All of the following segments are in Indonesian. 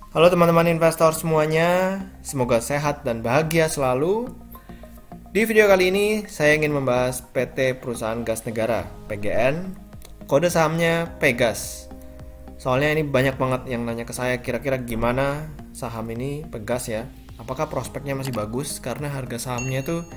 Halo teman-teman investor semuanya, semoga sehat dan bahagia selalu. Di video kali ini saya ingin membahas PT Perusahaan Gas Negara, PGN, kode sahamnya Pegas. Soalnya ini banyak banget yang nanya ke saya kira-kira gimana saham ini Pegas ya. Apakah prospeknya masih bagus karena harga sahamnya tuh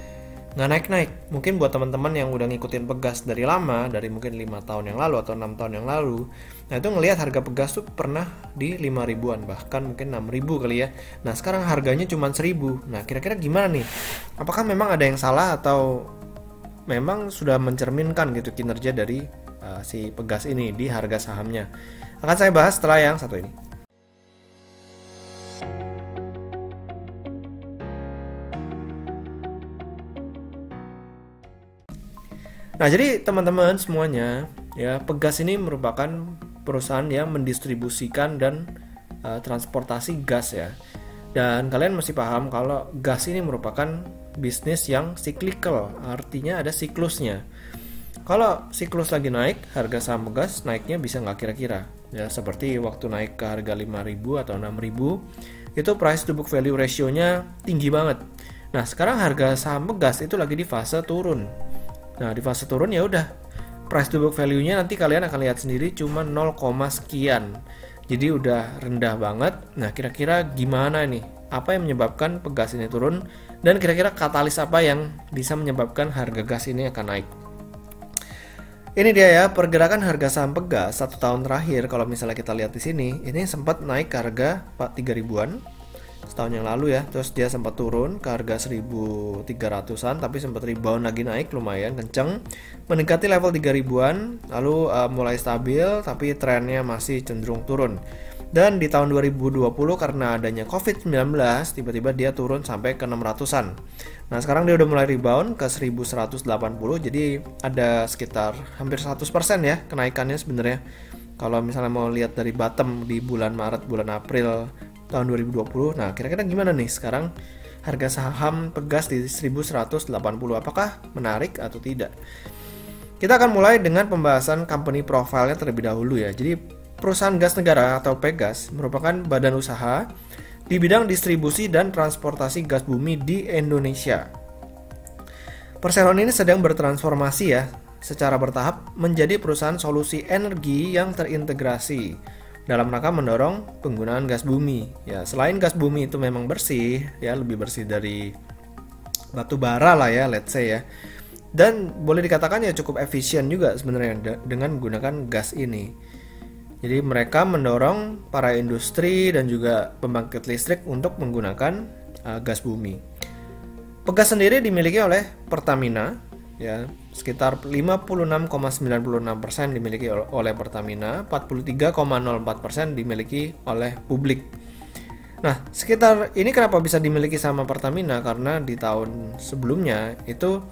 nggak naik-naik. Mungkin buat teman-teman yang udah ngikutin Pegas dari lama, dari mungkin 5 tahun yang lalu atau 6 tahun yang lalu, nah itu ngelihat harga Pegas tuh pernah di 5 ribuan, bahkan mungkin 6 ribu kali ya. Nah sekarang harganya cuma 1000. Nah kira-kira gimana nih? Apakah memang ada yang salah atau memang sudah mencerminkan gitu kinerja dari si Pegas ini di harga sahamnya? Akan saya bahas setelah yang satu ini. Nah, jadi teman-teman semuanya, ya, Pegas ini merupakan perusahaan yang mendistribusikan dan transportasi gas ya. Dan kalian mesti paham kalau gas ini merupakan bisnis yang cyclical, artinya ada siklusnya. Kalau siklus lagi naik, harga saham Pegas naiknya bisa nggak kira-kira. Ya, seperti waktu naik ke harga 5.000 atau 6.000, itu price to book value ratio-nya tinggi banget. Nah, sekarang harga saham Pegas itu lagi di fase turun. Nah, di fase turun ya udah price to book value-nya nanti kalian akan lihat sendiri cuma 0, sekian. Jadi udah rendah banget. Nah, kira-kira gimana nih? Apa yang menyebabkan Pegas ini turun dan kira-kira katalis apa yang bisa menyebabkan harga gas ini akan naik? Ini dia ya, pergerakan harga saham Pegas 1 tahun terakhir. Kalau misalnya kita lihat di sini, ini sempat naik ke harga 3 ribuan setahun yang lalu ya, terus dia sempat turun ke harga 1300-an, tapi sempat rebound lagi naik lumayan kenceng, mendekati level 3 ribuan, lalu mulai stabil, tapi trennya masih cenderung turun. Dan di tahun 2020 karena adanya COVID-19, tiba-tiba dia turun sampai ke 600-an. Nah, sekarang dia udah mulai rebound ke 1180, jadi ada sekitar hampir 100% ya kenaikannya sebenarnya. Kalau misalnya mau lihat dari bottom di bulan Maret, bulan April tahun 2020. Nah, kira-kira gimana nih sekarang harga saham Pegas di 1180? Apakah menarik atau tidak? Kita akan mulai dengan pembahasan company profile-nya terlebih dahulu ya. Jadi, perusahaan gas negara atau Pegas merupakan badan usaha di bidang distribusi dan transportasi gas bumi di Indonesia. Perseroan ini sedang bertransformasi ya, secara bertahap menjadi perusahaan solusi energi yang terintegrasi dalam rangka mendorong penggunaan gas bumi. Ya, selain gas bumi itu memang bersih, ya lebih bersih dari batu bara lah ya, let's say ya. Dan boleh dikatakan ya cukup efisien juga sebenarnya dengan menggunakan gas ini. Jadi mereka mendorong para industri dan juga pembangkit listrik untuk menggunakan gas bumi. Pegas sendiri dimiliki oleh Pertamina, ya sekitar 56,96% dimiliki oleh Pertamina, 43,04% dimiliki oleh publik. Nah, sekitar ini kenapa bisa dimiliki sama Pertamina? Karena di tahun sebelumnya itu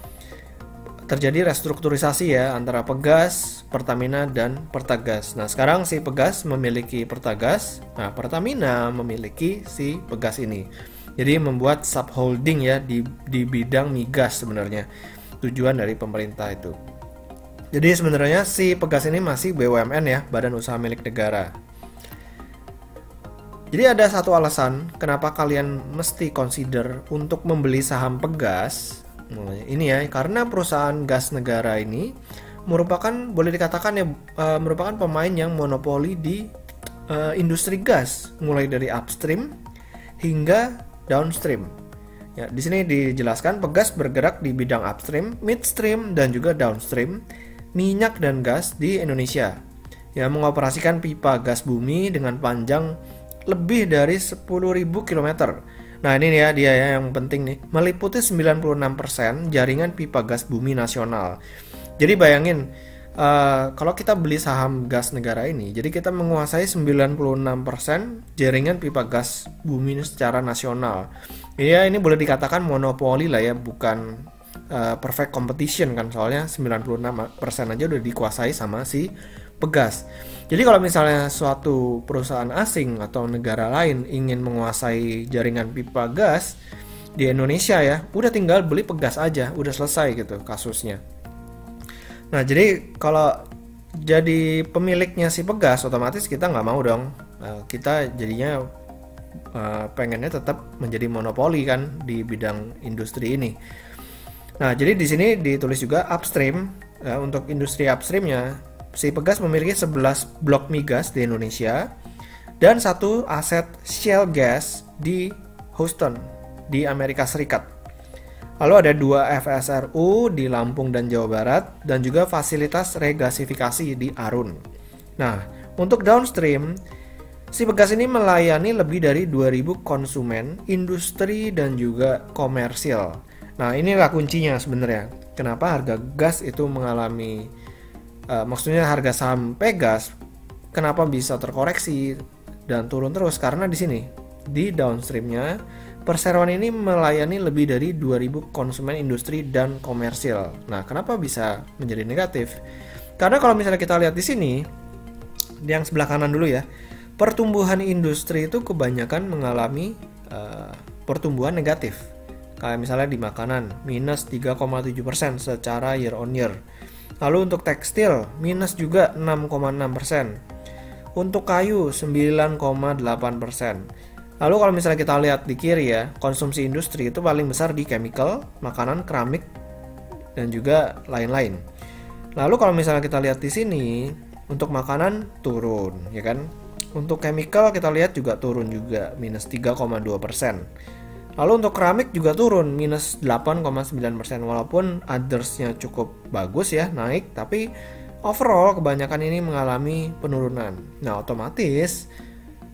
terjadi restrukturisasi ya antara Pegas, Pertamina, dan Pertagas. Nah, sekarang si Pegas memiliki Pertagas, nah Pertamina memiliki si Pegas ini. Jadi membuat subholding ya di bidang migas sebenarnya. Tujuan dari pemerintah itu. Jadi sebenarnya si Pegas ini masih BUMN ya, Badan Usaha Milik Negara. Jadi ada satu alasan kenapa kalian mesti consider untuk membeli saham Pegas. Ini ya, karena perusahaan gas negara ini merupakan boleh dikatakan ya merupakan pemain yang monopoli di industri gas, mulai dari upstream hingga downstream. Ya, di sini dijelaskan Pegas bergerak di bidang upstream, midstream, dan juga downstream minyak dan gas di Indonesia. Ya, mengoperasikan pipa gas bumi dengan panjang lebih dari 10.000 km. Nah, ini ya dia ya yang penting nih, meliputi 96% jaringan pipa gas bumi nasional. Jadi bayangin kalau kita beli saham gas negara ini, jadi kita menguasai 96% jaringan pipa gas bumi secara nasional. Ya, ini boleh dikatakan monopoli lah ya, bukan perfect competition kan, soalnya 96% aja udah dikuasai sama si Pegas. Jadi kalau misalnya suatu perusahaan asing atau negara lain ingin menguasai jaringan pipa gas di Indonesia ya, udah tinggal beli Pegas aja, udah selesai gitu kasusnya. Nah, jadi kalau jadi pemiliknya si Pegas, otomatis kita nggak mau dong. Kita jadinya pengennya tetap menjadi monopoli kan di bidang industri ini. Nah, jadi di sini ditulis juga upstream, untuk industri upstreamnya, si Pegas memiliki 11 blok migas di Indonesia dan satu aset shale gas di Houston di Amerika Serikat. Lalu ada 2 FSRU di Lampung dan Jawa Barat dan juga fasilitas regasifikasi di Arun. Nah, untuk downstream, si Pegas ini melayani lebih dari 2000 konsumen, industri dan juga komersil. Nah, inilah kuncinya sebenarnya. Kenapa harga gas itu mengalami maksudnya harga saham Pegas kenapa bisa terkoreksi dan turun terus, karena di sini di downstreamnya perseroan ini melayani lebih dari 2000 konsumen industri dan komersil. Nah, kenapa bisa menjadi negatif? Karena kalau misalnya kita lihat di sini, di yang sebelah kanan dulu ya, pertumbuhan industri itu kebanyakan mengalami pertumbuhan negatif. Kayak misalnya di makanan, minus 3,7% secara year on year. Lalu untuk tekstil, minus juga 6,6%. Untuk kayu, 9,8%. Lalu kalau misalnya kita lihat di kiri ya, konsumsi industri itu paling besar di chemical, makanan, keramik, dan juga lain-lain. Lalu kalau misalnya kita lihat di sini, untuk makanan turun, ya kan? Untuk chemical kita lihat juga turun juga, minus 3,2%. Lalu untuk keramik juga turun, minus 8,9%. Walaupun others-nya cukup bagus ya, naik, tapi overall kebanyakan ini mengalami penurunan. Nah, otomatis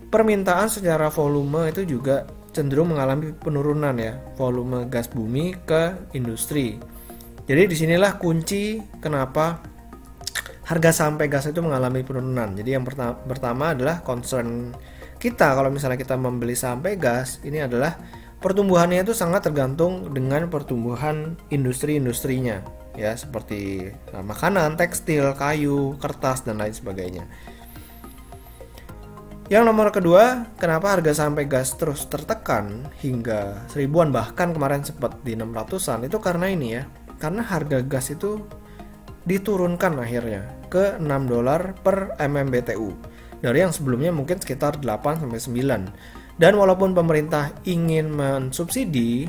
permintaan secara volume itu juga cenderung mengalami penurunan ya, volume gas bumi ke industri. Jadi disinilah kunci kenapa harga saham Pegas itu mengalami penurunan. Jadi yang pertama adalah concern kita kalau misalnya kita membeli saham Pegas, ini adalah pertumbuhannya itu sangat tergantung dengan pertumbuhan industri-industrinya ya, seperti makanan, tekstil, kayu, kertas dan lain sebagainya. Yang nomor kedua, kenapa harga saham Pegas terus tertekan hingga 1000-an, bahkan kemarin sempat di 600-an, itu karena ini ya, karena harga gas itu diturunkan akhirnya ke $6 per MMBTU dari yang sebelumnya mungkin sekitar 8-9. Dan walaupun pemerintah ingin mensubsidi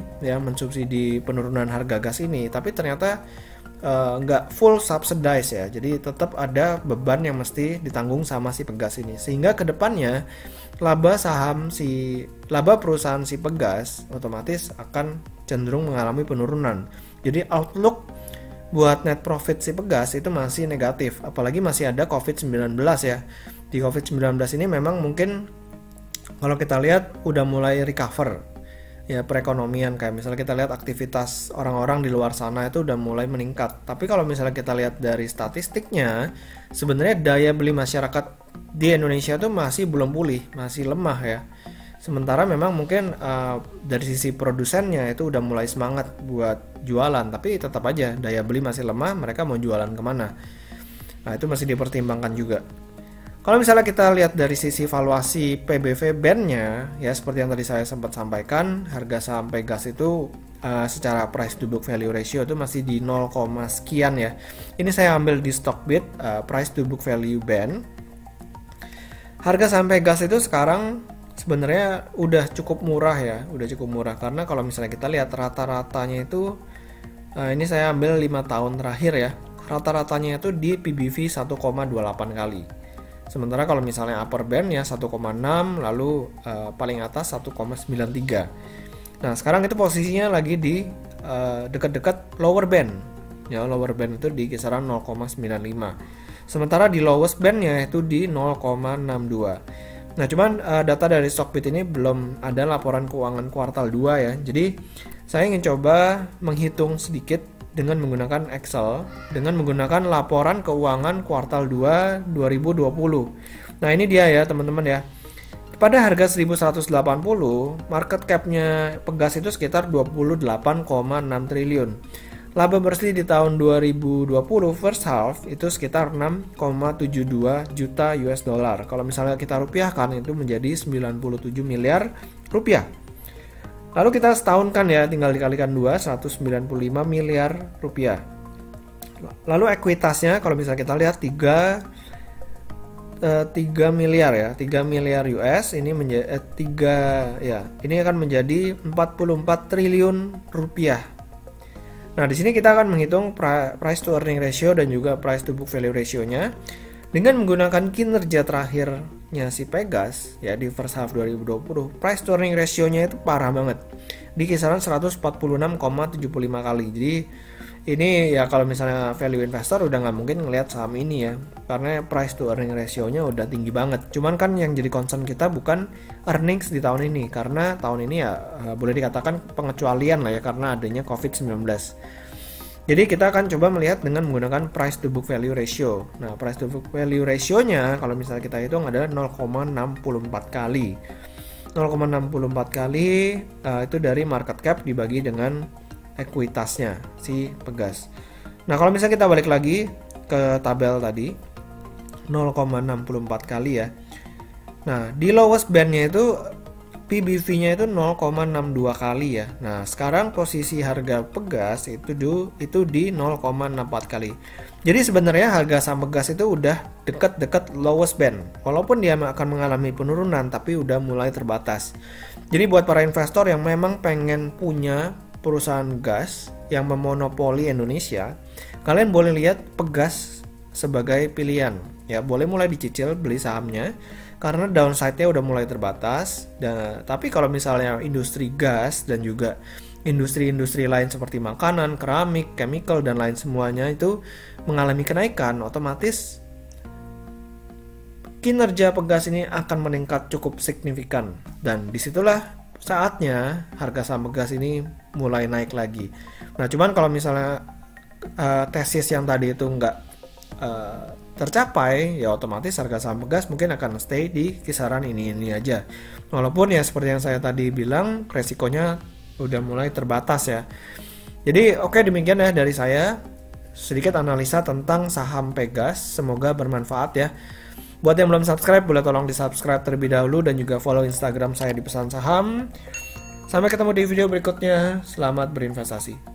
penurunan harga gas ini, tapi ternyata nggak full subsidize ya, jadi tetap ada beban yang mesti ditanggung sama si Pegas ini, sehingga kedepannya laba perusahaan si Pegas otomatis akan cenderung mengalami penurunan. Jadi outlook buat net profit si Pegas itu masih negatif, apalagi masih ada COVID-19 ya. Di COVID-19 ini memang mungkin kalau kita lihat udah mulai recover ya, perekonomian, kayak misalnya kita lihat aktivitas orang-orang di luar sana itu udah mulai meningkat. Tapi kalau misalnya kita lihat dari statistiknya, sebenarnya daya beli masyarakat di Indonesia itu masih belum pulih, masih lemah ya. Sementara memang mungkin dari sisi produsennya itu udah mulai semangat buat jualan, tapi tetap aja daya beli masih lemah, mereka mau jualan kemana? Nah, itu masih dipertimbangkan juga. Kalau misalnya kita lihat dari sisi valuasi PBV band-nya, ya seperti yang tadi saya sempat sampaikan, harga saham Pegas itu secara price to book value ratio itu masih di 0, sekian ya. Ini saya ambil di Stockbit, price to book value band. Harga saham Pegas itu sekarang sebenarnya udah cukup murah ya, karena kalau misalnya kita lihat rata-ratanya itu, ini saya ambil 5 tahun terakhir ya, rata-ratanya itu di PBV 1,28 kali. Sementara kalau misalnya upper band-nya 1,6, lalu paling atas 1,93. Nah, sekarang itu posisinya lagi di dekat-dekat lower band. Ya, lower band itu di kisaran 0,95. Sementara di lowest band-nya itu di 0,62. Nah, cuman data dari Stockbit ini belum ada laporan keuangan kuartal 2 ya. Jadi, saya ingin coba menghitung sedikit dengan menggunakan Excel, dengan menggunakan laporan keuangan kuartal 2 2020. Nah, ini dia ya teman-teman ya. Pada harga 1180, market cap-nya Pegas itu sekitar 28,6 triliun. Laba bersih di tahun 2020 first half itu sekitar 6,72 juta US dollar. Kalau misalnya kita rupiahkan itu menjadi 97 miliar rupiah. Lalu kita setahun kan ya, tinggal dikalikan 2, 195 miliar rupiah. Lalu ekuitasnya kalau misalnya kita lihat 3 3 miliar ya, 3 miliar US ini menjadi 3 ya, ini akan menjadi 44 triliun rupiah. Nah, di sini kita akan menghitung price to earning ratio dan juga price to book value ratio-nya dengan menggunakan kinerja terakhirnya si Pegas ya di first half 2020. Price to earning ratio-nya itu parah banget. Di kisaran 146,75 kali. Jadi ini ya kalau misalnya value investor udah nggak mungkin ngelihat saham ini ya, karena price to earning ratio-nya udah tinggi banget. Cuman kan yang jadi concern kita bukan earnings di tahun ini, karena tahun ini ya boleh dikatakan pengecualian lah ya karena adanya COVID-19. Jadi kita akan coba melihat dengan menggunakan price to book value ratio. Nah, price to book value ratio-nya kalau misalnya kita hitung adalah 0,64 kali. 0,64 kali itu dari market cap dibagi dengan ekuitasnya si Pegas. Nah, kalau misalnya kita balik lagi ke tabel tadi 0,64 kali ya. Nah, di lowest bandnya itu PBV-nya itu 0,62 kali ya. Nah, sekarang posisi harga Pegas itu di 0,64 kali. Jadi sebenarnya harga saham Pegas itu udah dekat-dekat lowest band. Walaupun dia akan mengalami penurunan, tapi udah mulai terbatas. Jadi buat para investor yang memang pengen punya perusahaan gas yang memonopoli Indonesia, kalian boleh lihat Pegas sebagai pilihan ya, boleh mulai dicicil beli sahamnya karena downside-nya udah mulai terbatas. Dan tapi kalau misalnya industri gas dan juga industri-industri lain seperti makanan, keramik, chemical dan lain semuanya itu mengalami kenaikan, otomatis kinerja Pegas ini akan meningkat cukup signifikan, dan disitulah saatnya harga saham Pegas ini mulai naik lagi. Nah, cuman kalau misalnya tesis yang tadi itu nggak tercapai, ya otomatis harga saham Pegas mungkin akan stay di kisaran ini aja. Walaupun ya seperti yang saya tadi bilang, resikonya udah mulai terbatas ya. Jadi oke, demikian ya dari saya sedikit analisa tentang saham Pegas. Semoga bermanfaat ya. Buat yang belum subscribe, boleh tolong di subscribe terlebih dahulu dan juga follow Instagram saya di Pesan Saham. Sampai ketemu di video berikutnya. Selamat berinvestasi.